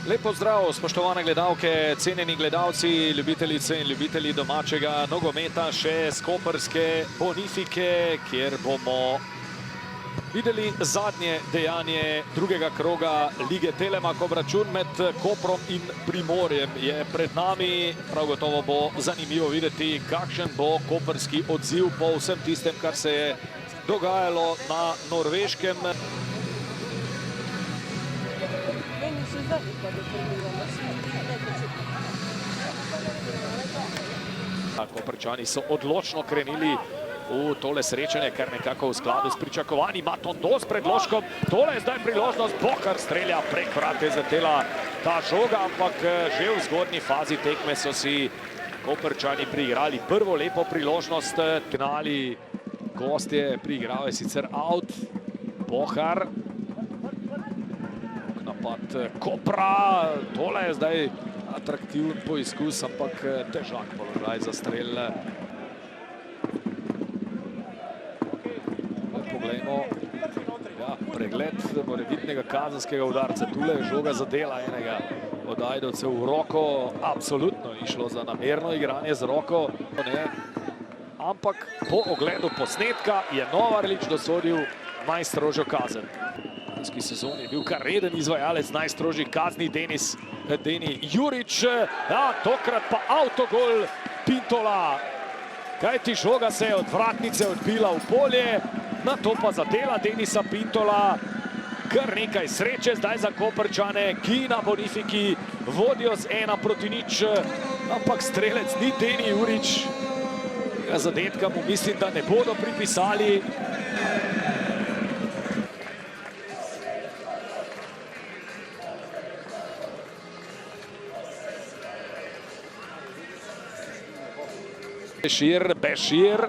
Lep pozdrav, spoštovane gledalke, cenjeni gledalci, ljubitelice in ljubitelji domačega nogometa, še s koprske Bonifike, kjer bomo videli zadnje dejanje drugega kroga Lige Telemac. Obračun med Koprom in Primorjem je pred nami. Prav gotovo bo zanimivo videti, kakšen bo koprski odziv po vsem tistem, kar se je dogajalo na Norveškem. Koprčani so odločno krenili v tole srečanje, kar nekako v skladu s pričakovanji. Matondo s predložkom, tole je zdaj priložnost, Bohar strelja prek vrat, je zatela ta žoga, ampak že v zgodnji fazi tekme so si Koprčani priigrali prvo lepo priložnost. Finali gostje priigrave sicer out, Bohar. Napad Kopra, tole je zdaj atraktiven poizkus, ampak težak položaj za strel. Poglejmo pregled morebitnega kazenskega udarca. Tule je žoga zadela enega od Ajdovcev v roko. Absolutno je šlo za namerno igranje z roko. Ampak po ogledu posnetka je Novarlič dosodil najstrožjo kazen. V lanski sezoni je bil kar reden izvajalec najstrožjih kazni, Deni Jurič. Tokrat pa avtogol Pintola. Kajti žoga se je od vratnice odbila v polje, nato pa zadela Denisa Pintola. Kar nekaj sreče zdaj za Koprčane, ki na Bonifiki vodijo z 1-0, ampak strelec ni Deni Jurič. Zadetka mu mislim, da ne bodo pripisali. Bešir,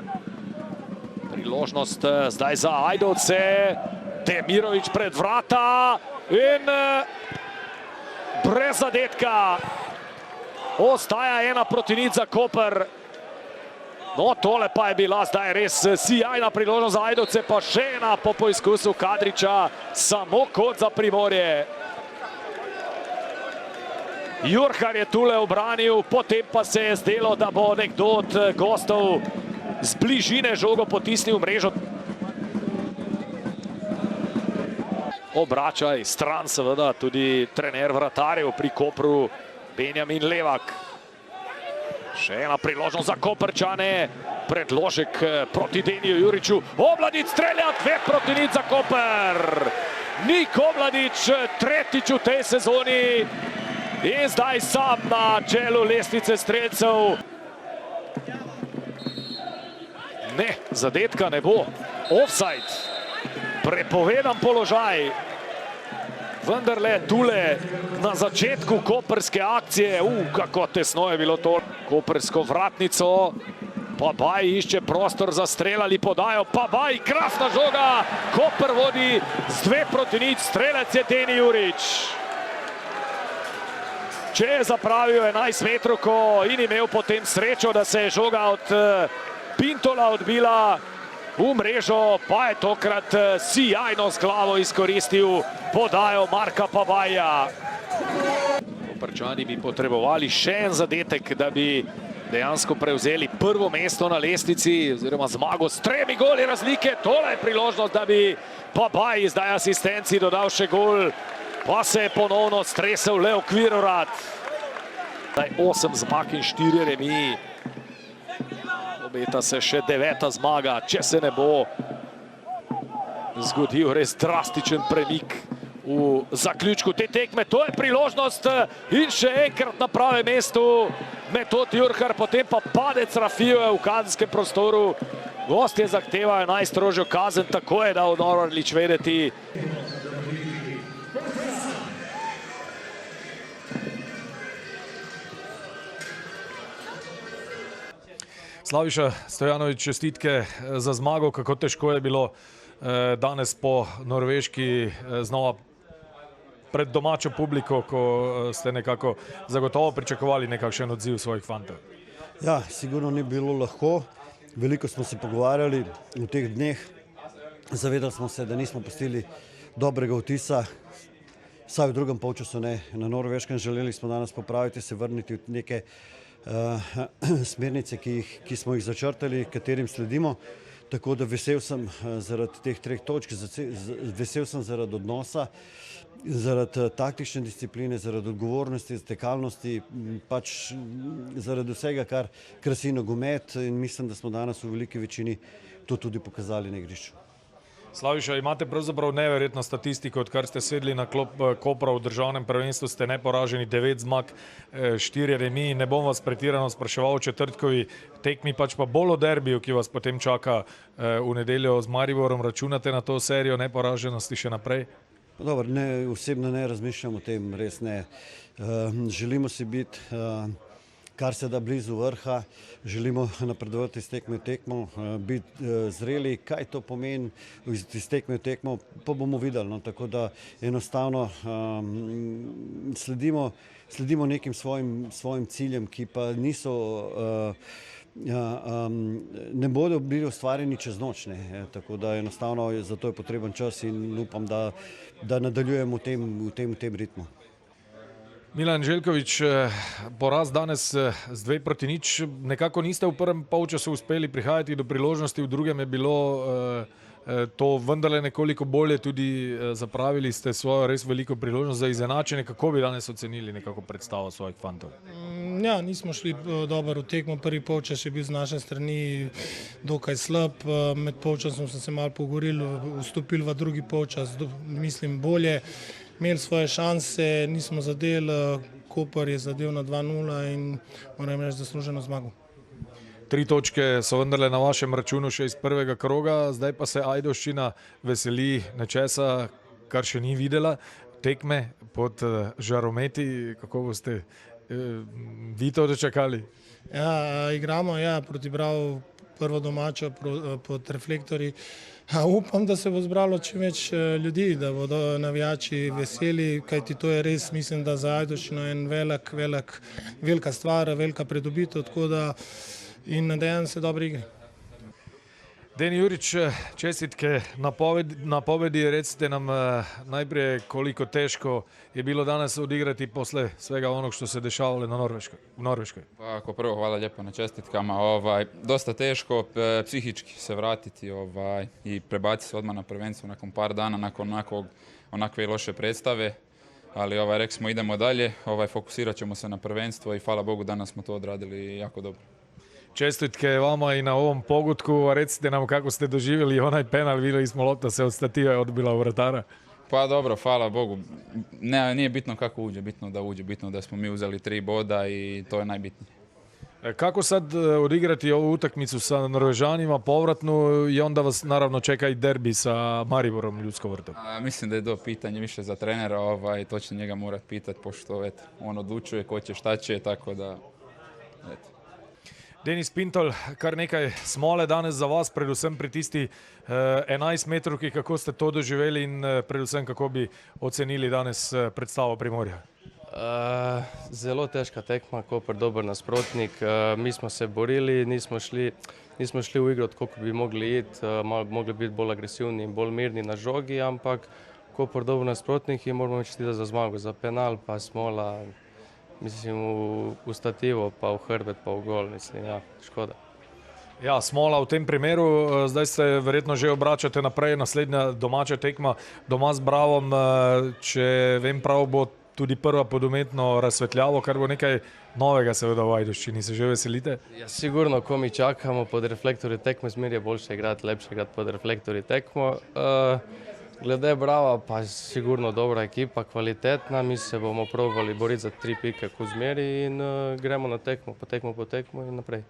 priložnost zdaj za Ajdovce, Demirovič pred vrata in brez zadetka. Ostaja 1-0 za Koper. No, tole pa je bila zdaj res sijajna priložnost za Ajdovce, pa še ena po poizkusu Kadriča, samo kot za Primorje. Jurhar je tule obranil, potem pa se je zdelo, da bo nekdo od gostov z bližine žogo potisnil v mrežo. Obračaj stran seveda tudi trener vratarjev pri Kopru, Benjamin Levak. Še ena priložnost za Koprčane, predložek proti Deniju Juriču. Obladič strelja, 2-0 za Koper. Nik Obladič, tretjič v tej sezoni. In zdaj sam na čelu lestvice strelcev. Ne, zadetka ne bo. Offside. Prepovedan položaj. Vendarle tule na začetku koprske akcije. Kako tesno je bilo to. Koprsko vratnico. Pabaj išče prostor za strel ali podajo. Pabaj, krasna žoga. Koper vodi z 2-0. Strelec je Deni Jurič. Če je zapravil 11 metrovko in imel potem srečo, da se je žoga od Pintola odbila v mrežo, pa je tokrat sijajno z glavo izkoristil podajo Marka Pabaja. Koprčani bi potrebovali še en zadetek, da bi dejansko prevzeli prvo mesto na lestvici, oziroma zmago s 3 goli razlike. Tole je priložnost, da bi Pabaj zdaj asistenci dodal še gol. Pa se je ponovno stresel Leo Kvirorad. 8 zmag in 4 remi. Obeta se še 9. zmaga, če se ne bo zgodil res drastičen premik v zaključku te tekme. To je priložnost in še enkrat na pravem mestu Metod Jurhar, potem pa padec Rafijev v kazenskem prostoru. Gostje zahtevajo najstrožjo kazen, tako je dal Novarlič vedeti. Slaviša Stojanovič, čestitke za zmago. Kako težko je bilo danes po Norveški znova pred domačo publiko, ko ste nekako zagotovo pričakovali nekakšen odziv svojih fantov? Ja, sigurno ni bilo lahko. Veliko smo se pogovarjali v teh dneh. Zavedali smo se, da nismo pustili dobrega vtisa vsaj v drugem polčasu ne. Na Norveškem želeli smo danes popraviti, se vrniti v neke smernice, ki smo jih začrtali, katerim sledimo. Tako da vesel sem zaradi teh 3 točk, vesel sem zaradi odnosa, zaradi taktične discipline, zaradi odgovornosti, tekalnosti, pač zaradi vsega, kar krasi nogomet, in mislim, da smo danes v veliki večini to tudi pokazali na igrišču. Slaviša, imate pravzaprav neverjetno statistiko, odkar ste sedli na klop Kopra v državnem prvenstvu, ste neporaženi, 9 zmag, 4 remi. Ne bom vas pretirano spraševal o četrtkovi tekmi, pač pa bolj o derbiju, ki vas potem čaka v nedeljo z Mariborom. Računate na to serijo neporaženosti še naprej? Dobro, osebno ne razmišljam o tem, res ne. Želimo si biti kar se da blizu vrha, želimo napredovati iz tekme v tekmo, biti zreli, kaj to pomeni iz tekme v tekmo, pa bomo videli. No, tako da enostavno sledimo nekim svojim ciljem, ki pa niso, ne bodo bili ustvarjeni čez noč. Tako da enostavno zato je potreben čas in upam, da nadaljujemo v tem ritmu. Milan Željković, poraz danes z 2-0, nekako niste v prvem polčasu uspeli prihajati do priložnosti, v drugem je bilo to vendarle nekoliko bolje, tudi zapravili ste svojo res veliko priložnost za izenačenje. Kako bi danes ocenili nekako predstavo svojih fantov? Ja, nismo šli dobro v tekmo, prvi polčas je bil z naše strani dokaj slab, med polčasom smo se malo pogovorili, vstopili v drugi polčas, mislim bolje. Imeli svoje šanse, nismo zadeli, Koper je zadel na 2-0 in moram reči zasluženo zmago. 3 točke so vendarle na vašem računu še iz prvega kroga, zdaj pa se Ajdovščina veseli nečesa, kar še ni videla, tekme pod žarometi. Kako boste vi to dočakali? Ja, igramo proti Bravu, prvo domačo pod reflektorji. Upam, da se bo zbralo čim več ljudi, da bodo navijači veseli, kajti to je res, mislim, da za Ajdovščino en velika stvar, velika pridobitev, tako da in nadejam se dobre igre. Deni Jurič, čestitke na pobedi, recite nam najprej, koliko težko je bilo danes odigrati posle svega onog što se dešavalo u Norveškoj. Pa, kao prvo, hvala lijepo na čestitkama. Dosta teško psihički se vratiti i prebaciti se odmah na prvenstvo nakon par dana, nakon onakve loše predstave. Ali rekli smo idemo dalje, fokusirat ćemo se na prvenstvo i hvala Bogu danas smo to odradili jako dobro. Čestitke vama i na ovom pogotku, a recite nam kako ste doživjeli onaj penal, vidjeli smo lopta se od stativa odbila u vratara. Pa dobro, hvala Bogu. Nije bitno kako uđe, bitno da smo mi uzeli 3 boda i to je najbitnije. Kako sad odigrati ovu utakmicu sa Norvežanima povratnu i onda vas naravno čeka i derbi sa Mariborom Ljudsko vrto? Mislim da je to pitanje više za trenera, to će njega morat pitati pošto on odlučuje ko će šta će, tako da eto. Denis Pintol, kar nekaj smole danes za vas, predvsem pri tisti 11 metrovki, kako ste to doživeli in predvsem kako bi ocenili danes predstavo Primorja? Zelo težka tekma, Koper dober nasprotnik, mi smo se borili, nismo šli v igro tako, kot bi mogli iti, mogli biti bolj agresivni in bolj mirni na žogi, ampak Koper dober nasprotnik in moramo čestitati za zmago, za penal pa smola, mislim v stativo, pa v hrbet, pa v gol, mislim, ja, škoda. Ja, smola v tem primeru, zdaj se verjetno že obračate naprej, naslednja domača tekma doma z Bravom, če vem prav, bo tudi prva podumetno razsvetljavo, kar bo nekaj novega seveda v Ajdovščini, se že veselite? Ja, sigurno, ko mi čakamo pod reflektorji tekmo, zmer je boljše igrati, lepše igrati pod reflektorji tekmo. Glede Brava pa sigurno dobra ekipa, kvalitetna, mi se bomo probali boriti za 3 pike ko zmeri in gremo na tekmo po tekmo in naprej.